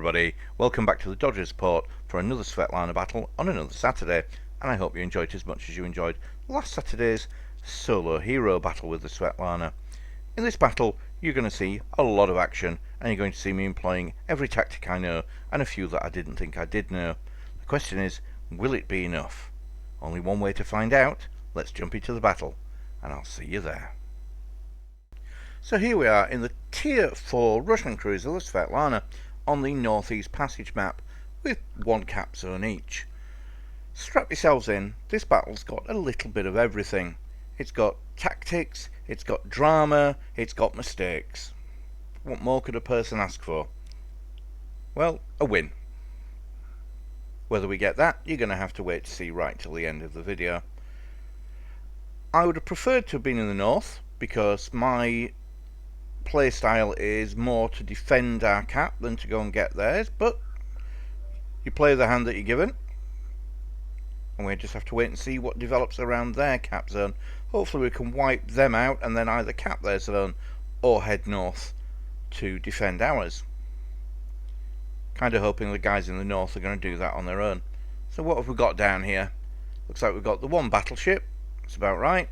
everybody, welcome back to the Dodgers port for another Svetlana battle on another Saturday, and I hope you enjoyed it as much as you enjoyed last Saturday's solo hero battle with the Svetlana. In this battle you're going to see a lot of action, and you're going to see me employing every tactic I know and a few that I didn't think I did know. The question is, will it be enough? Only one way to find out. Let's jump into the battle, and I'll see you there. So here we are in the Tier 4 Russian cruiser, the Svetlana, on the Northeast Passage map, with one cap zone each. Strap yourselves in, this battle's got a little bit of everything. It's got tactics, it's got drama, it's got mistakes. What more could a person ask for? Well, a win. Whether we get that, you're going to have to wait to see right till the end of the video. I would have preferred to have been in the north, because my playstyle is more to defend our cap than to go and get theirs, but you play the hand that you're given, and we just have to wait and see what develops around their cap zone. Hopefully we can wipe them out and then either cap their zone or head north to defend ours. Kind of hoping the guys in the north are going to do that on their own. So what have we got down here? Looks like we've got the one battleship. That's about right.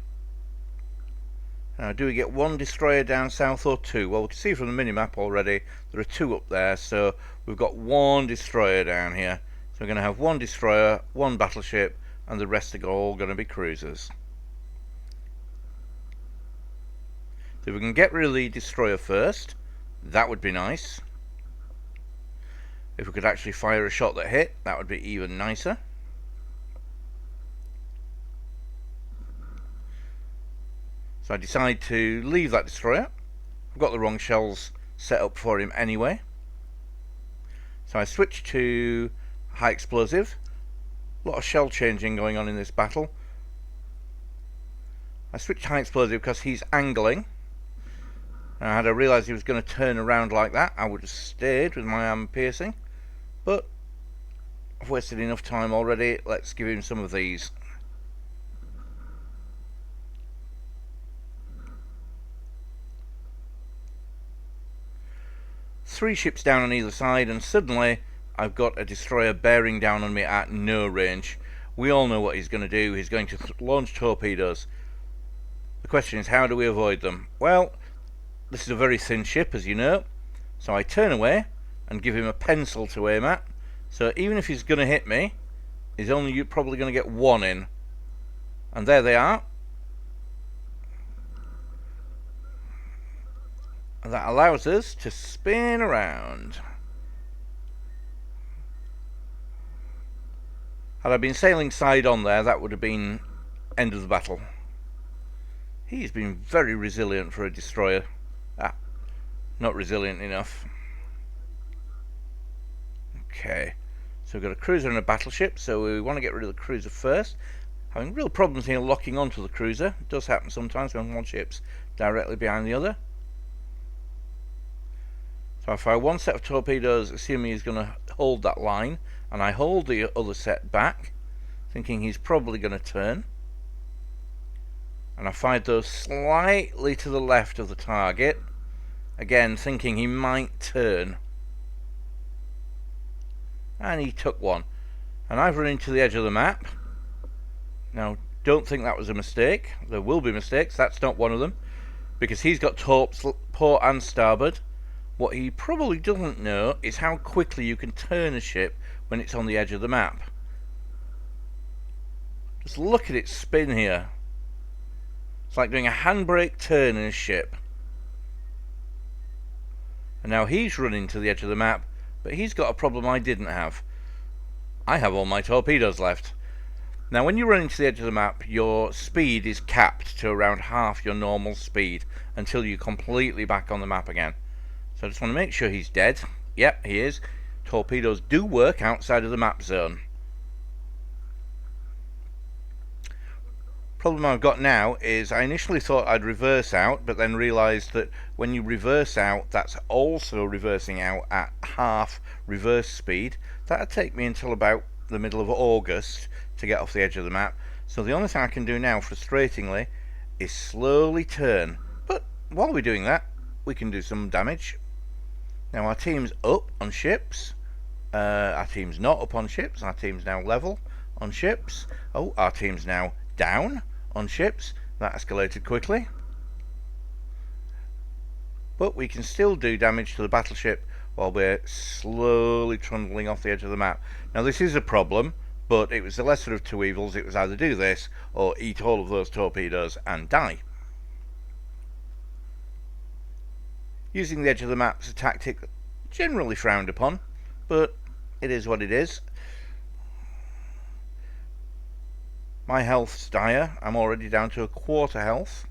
Now, do we get one destroyer down south or two? Well, we can see from the minimap already there are two up there, so we've got one destroyer down here. So we're going to have one destroyer, one battleship, and the rest are all going to be cruisers. So if we can get rid of the destroyer first, that would be nice. If we could actually fire a shot that hit, that would be even nicer. So I decide to leave that destroyer. I've got the wrong shells set up for him anyway. So I switch to high explosive. A lot of shell changing going on in this battle. I switched to high explosive because he's angling. And had I realised he was going to turn around like that, I would have stayed with my armor piercing. But I've wasted enough time already. Let's give him some of these. Three ships down on either side, and suddenly I've got a destroyer bearing down on me at no range. We all know what he's going to do. He's going to launch torpedoes. The question is, how do we avoid them? Well, this is a very thin ship, as you know, so I turn away and give him a pencil to aim at. So even if he's going to hit me, he's only probably going to get one in. And there they are. And that allows us to spin around. Had I been sailing side on there, that would have been end of the battle. He's been very resilient for a destroyer. Not resilient enough. Okay, so we've got a cruiser and a battleship, so we want to get rid of the cruiser first. Having real problems here locking onto the cruiser. It does happen sometimes when one ship's directly behind the other. So I fire one set of torpedoes, assuming he's going to hold that line, and I hold the other set back, thinking he's probably going to turn. And I fired those slightly to the left of the target, again thinking he might turn. And he took one. And I've run into the edge of the map. Now, don't think that was a mistake. There will be mistakes, that's not one of them, because he's got torps port and starboard. What he probably doesn't know is how quickly you can turn a ship when it's on the edge of the map. Just look at it spin here. It's like doing a handbrake turn in a ship. And now he's running to the edge of the map, but he's got a problem I didn't have. I have all my torpedoes left. Now when you run into the edge of the map, your speed is capped to around half your normal speed until you're completely back on the map again. So I just want to make sure he's dead. Yep, he is. Torpedoes do work outside of the map zone. Problem I've got now is I initially thought I'd reverse out, but then realised that when you reverse out, that's also reversing out at half reverse speed. That'd take me until about the middle of August to get off the edge of the map. So the only thing I can do now, frustratingly, is slowly turn. But while we're doing that, we can do some damage. Now our team's up on ships. Our team's not up on ships. Our team's now level on ships. Oh, our team's now down on ships. That escalated quickly. But we can still do damage to the battleship while we're slowly trundling off the edge of the map. Now this is a problem, but it was the lesser of two evils. It was either do this or eat all of those torpedoes and die. Using the edge of the map is a tactic generally frowned upon, but it is what it is. My health's dire. I'm already down to a quarter health.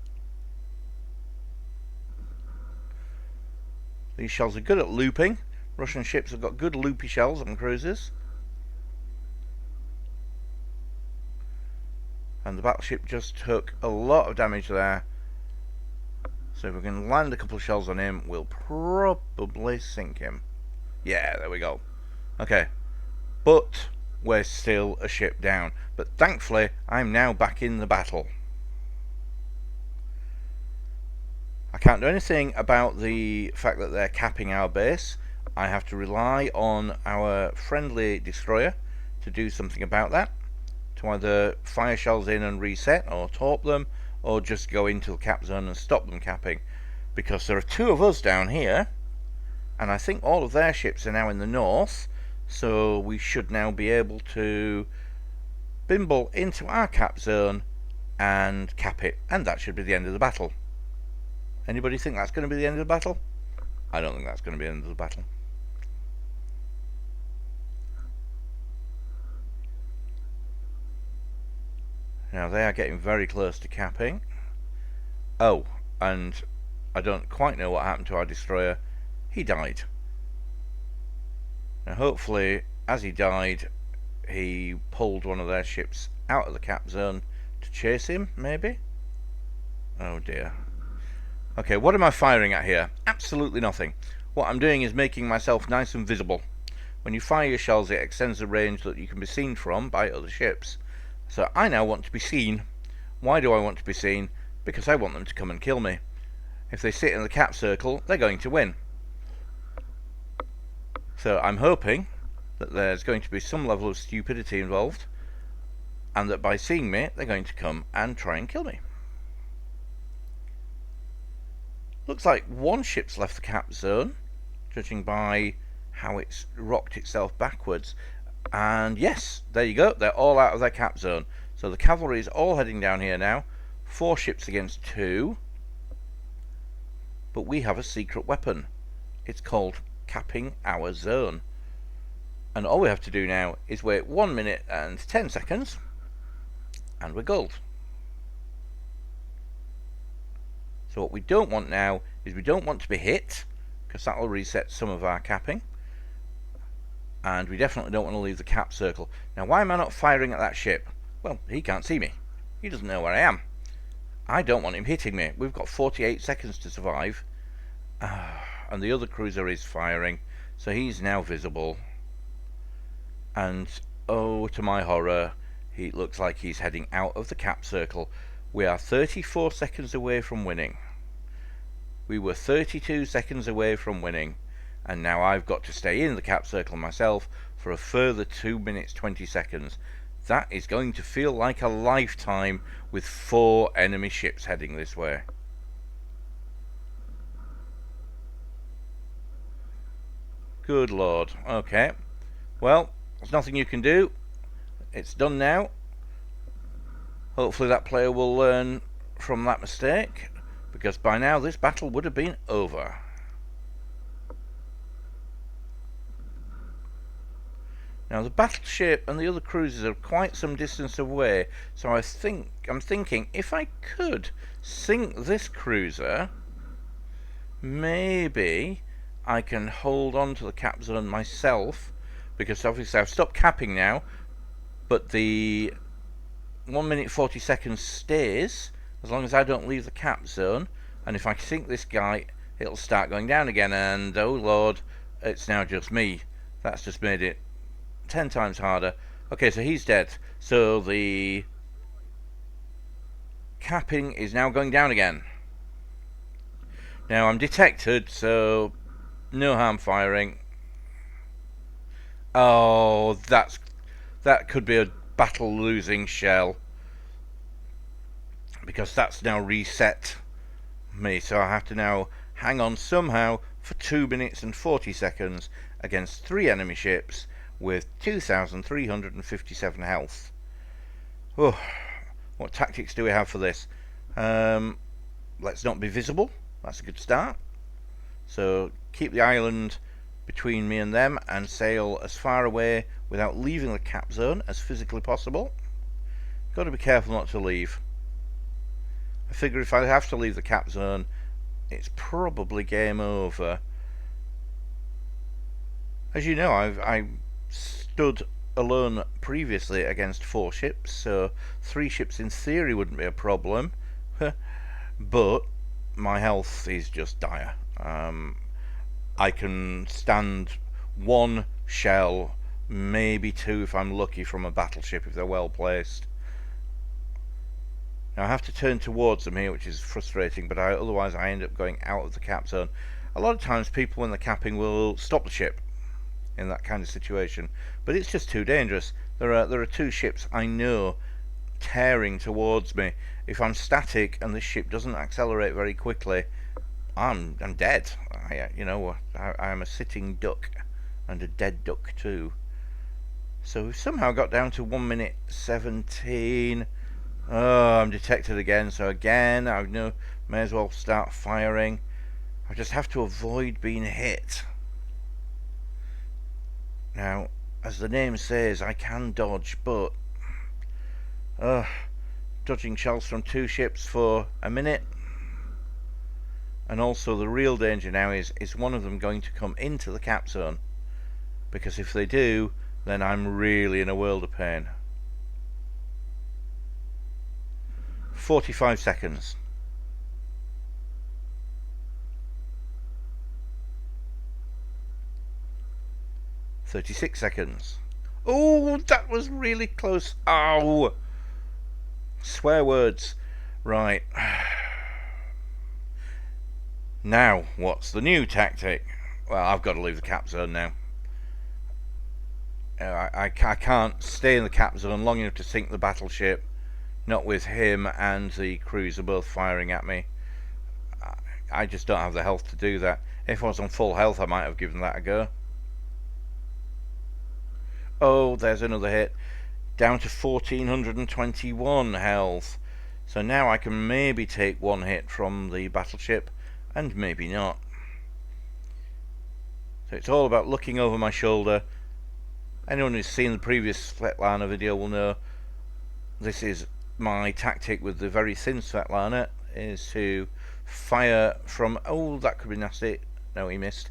These shells are good at looping. Russian ships have got good loopy shells on cruisers. And the battleship just took a lot of damage there. So if we can land a couple of shells on him, we'll probably sink him. Yeah, there we go. Okay. But we're still a ship down. But thankfully, I'm now back in the battle. I can't do anything about the fact that they're capping our base. I have to rely on our friendly destroyer to do something about that. To either fire shells in and reset, or torp them, or just go into the cap zone and stop them capping. Because there are two of us down here, and I think all of their ships are now in the north, so we should now be able to bimble into our cap zone and cap it, and that should be the end of the battle. Anybody think that's going to be the end of the battle? I don't think that's going to be the end of the battle. Now they are getting very close to capping. Oh, and I don't quite know what happened to our destroyer. He died. Now hopefully, as he died, he pulled one of their ships out of the cap zone to chase him, maybe? Oh dear. Okay, what am I firing at here? Absolutely nothing. What I'm doing is making myself nice and visible. When you fire your shells, it extends the range that you can be seen from by other ships. So I now want to be seen. Why do I want to be seen? Because I want them to come and kill me. If they sit in the cap circle, they're going to win. So I'm hoping that there's going to be some level of stupidity involved, and that by seeing me, they're going to come and try and kill me. Looks like one ship's left the cap zone, judging by how it's rocked itself backwards. And yes, there you go, they're all out of their cap zone. So the cavalry is all heading down here now. 4 ships against 2. But we have a secret weapon. It's called capping our zone. And all we have to do now is wait 1 minute and 10 seconds, and we're gold. So what we don't want now is we don't want to be hit, because that will reset some of our capping. And we definitely don't want to leave the cap circle. Now why am I not firing at that ship? Well, he can't see me. He doesn't know where I am. I don't want him hitting me. We've got 48 seconds to survive. And the other cruiser is firing, so he's now visible. And oh, to my horror, he looks like he's heading out of the cap circle. We are 34 seconds away from winning. We were 32 seconds away from winning, and now I've got to stay in the cap circle myself for a further 2 minutes 20 seconds. That is going to feel like a lifetime with 4 enemy ships heading this way. Good lord. Okay. Well, there's nothing you can do. It's done now. Hopefully that player will learn from that mistake, because by now this battle would have been over. Now the battleship and the other cruisers are quite some distance away, so I'm thinking if I could sink this cruiser, maybe I can hold on to the cap zone myself, because obviously I've stopped capping now, but the 1 minute 40 seconds stays as long as I don't leave the cap zone. And if I sink this guy, it'll start going down again, and oh lord, it's now just me. That's just made it 10 times harder. Okay, so he's dead, so the capping is now going down again. Now I'm detected, so no harm firing. Oh, that could be a battle losing shell, because that's now reset me, so I have to now hang on somehow for 2 minutes and 40 seconds against 3 enemy ships with 2,357 health. Oh, what tactics do we have for this? Let's not be visible. That's a good start. So keep the island between me and them and sail as far away without leaving the cap zone as physically possible. Got to be careful not to leave. I figure if I have to leave the cap zone, it's probably game over. As you know, I stood alone previously against 4 ships, so 3 ships in theory wouldn't be a problem. But my health is just dire. I can stand 1 shell, maybe 2 if I'm lucky, from a battleship if they're well placed. Now I have to turn towards them here, which is frustrating, but otherwise I end up going out of the cap zone. A lot of times people when they're capping will stop the ship in that kind of situation, but it's just too dangerous. There are 2 ships I know tearing towards me. If I'm static and this ship doesn't accelerate very quickly, I'm dead. I'm a sitting duck, and a dead duck too. So we've somehow got down to 1 minute 17. Oh, I'm detected again. So again, may as well start firing. I just have to avoid being hit. Now, as the name says, I can dodge, but dodging shells from 2 ships for a minute. And also the real danger now is one of them going to come into the cap zone? Because if they do, then I'm really in a world of pain. 45 seconds. "36 seconds. Oh, that was really close. Ow! Swear words. Right. Now, what's the new tactic? Well, I've got to leave the cap zone now. I can't stay in the cap zone long enough to sink the battleship. Not with him and the cruiser both firing at me. I just don't have the health to do that. If I was on full health, I might have given that a go. Oh, there's another hit. Down to 1,421 health. So now I can maybe take 1 hit from the battleship, and maybe not. So it's all about looking over my shoulder. Anyone who's seen the previous Svetlana video will know this is my tactic with the very thin Svetlana, is to fire from... Oh, that could be nasty. No, he missed.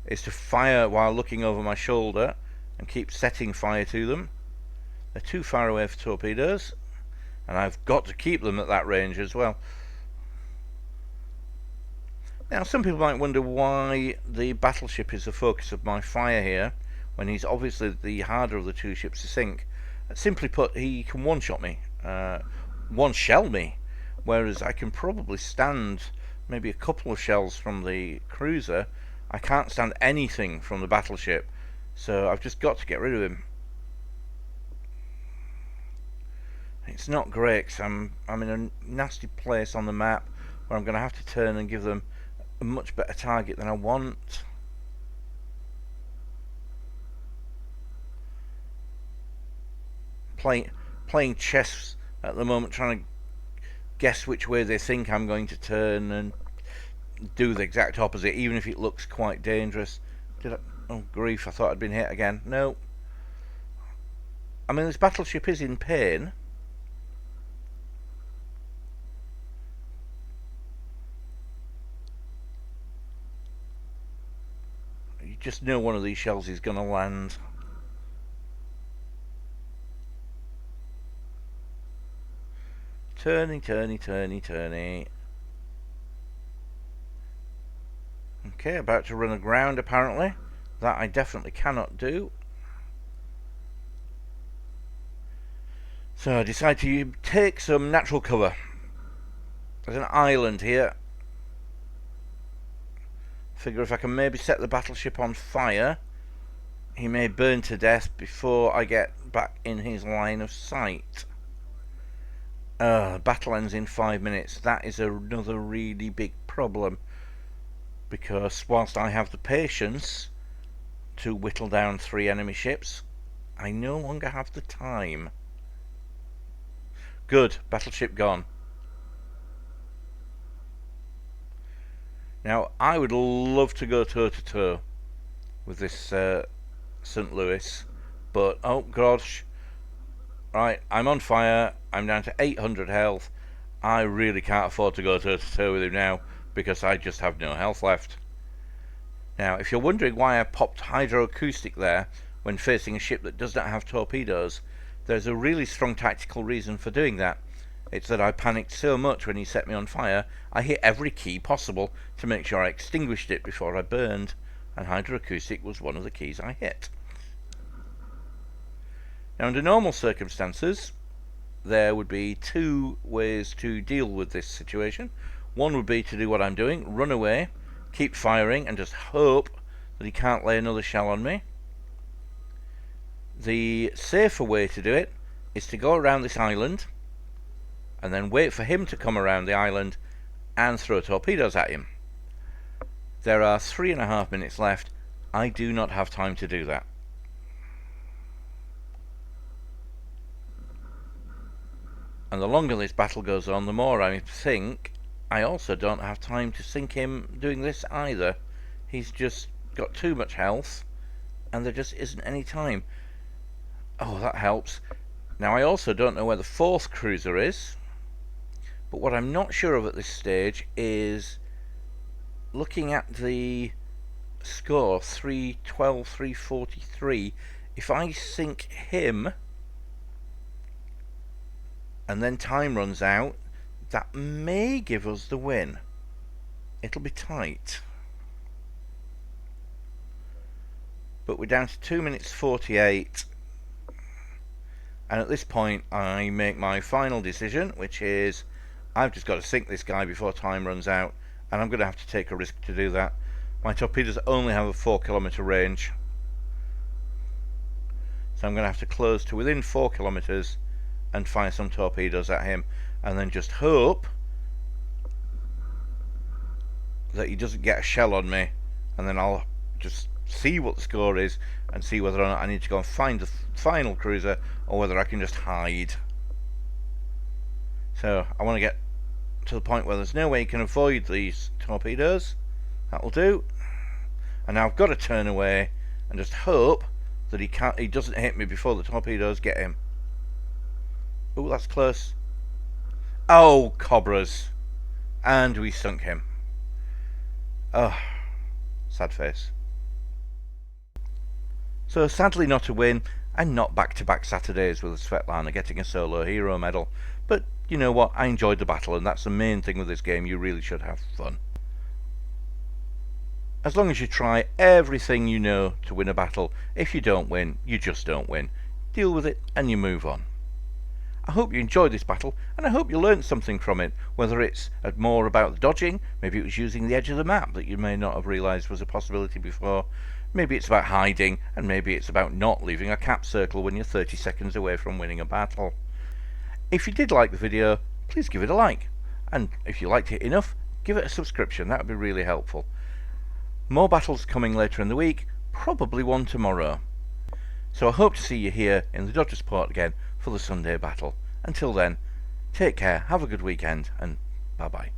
Is to fire while looking over my shoulder and keep setting fire to them. They're too far away for torpedoes, and I've got to keep them at that range as well. Now, some people might wonder why the battleship is the focus of my fire here, when he's obviously the harder of the 2 ships to sink. Simply put, he can one-shot me, one-shell me, whereas I can probably stand maybe a couple of shells from the cruiser. I can't stand anything from the battleship, so I've just got to get rid of him. It's not great, because I'm in a nasty place on the map where I'm going to have to turn and give them a much better target than I want. Playing chess at the moment, trying to guess which way they think I'm going to turn and do the exact opposite, even if it looks quite dangerous. Oh grief, I thought I'd been hit again. No. I mean, this battleship is in pain. You just know one of these shells is going to land. Turny, turny, turny, turny. Okay, about to run aground apparently. That I definitely cannot do. So I decide to take some natural cover. There's an island here. Figure if I can maybe set the battleship on fire, he may burn to death before I get back in his line of sight. Battle ends in 5 minutes. That is another really big problem, because whilst I have the patience to whittle down 3 enemy ships, I no longer have the time. Good, battleship gone. Now, I would love to go toe-to-toe with this St. Louis, but oh gosh, right, I'm on fire, I'm down to 800 health. I really can't afford to go toe-to-toe with him now, because I just have no health left. Now, if you're wondering why I popped hydroacoustic there when facing a ship that does not have torpedoes, there's a really strong tactical reason for doing that. It's that I panicked so much when he set me on fire, I hit every key possible to make sure I extinguished it before I burned, and hydroacoustic was one of the keys I hit. Now, under normal circumstances, there would be 2 ways to deal with this situation. One would be to do what I'm doing, run away, keep firing, and just hope that he can't lay another shell on me. The safer way to do it is to go around this island and then wait for him to come around the island and throw torpedoes at him. There are 3.5 minutes left. I do not have time to do that. And the longer this battle goes on, the more I think I also don't have time to sink him doing this either. He's just got too much health, and there just isn't any time. Oh, that helps. Now, I also don't know where the 4th cruiser is, but what I'm not sure of at this stage is, looking at the score, 312, 343, if I sink him and then time runs out, that may give us the win. It'll be tight. But we're down to 2 minutes 48. And at this point, I make my final decision, which is I've just got to sink this guy before time runs out, and I'm going to have to take a risk to do that. My torpedoes only have a 4-kilometer range, so I'm going to have to close to within 4 kilometers and fire some torpedoes at him, and then just hope that he doesn't get a shell on me, and then I'll just see what the score is and see whether or not I need to go and find the final cruiser or whether I can just hide. So I want to get to the point where there's no way you can avoid these torpedoes. That'll do. And now I've got to turn away and just hope that he doesn't hit me before the torpedoes get him. Oh, that's close. Oh, cobras. And we sunk him. Oh, sad face. So sadly not a win, and not back-to-back Saturdays with the Svetlana getting a solo hero medal. But you know what, I enjoyed the battle, and that's the main thing with this game. You really should have fun. As long as you try everything you know to win a battle, if you don't win, you just don't win. Deal with it and you move on. I hope you enjoyed this battle, and I hope you learned something from it, whether it's more about the dodging, maybe it was using the edge of the map that you may not have realised was a possibility before, maybe it's about hiding, and maybe it's about not leaving a cap circle when you're 30 seconds away from winning a battle. If you did like the video, please give it a like, and if you liked it enough, give it a subscription. That would be really helpful. More battles coming later in the week, probably one tomorrow. So I hope to see you here in the Dodgers Port again for the Sunday battle. Until then, take care, have a good weekend, and bye bye.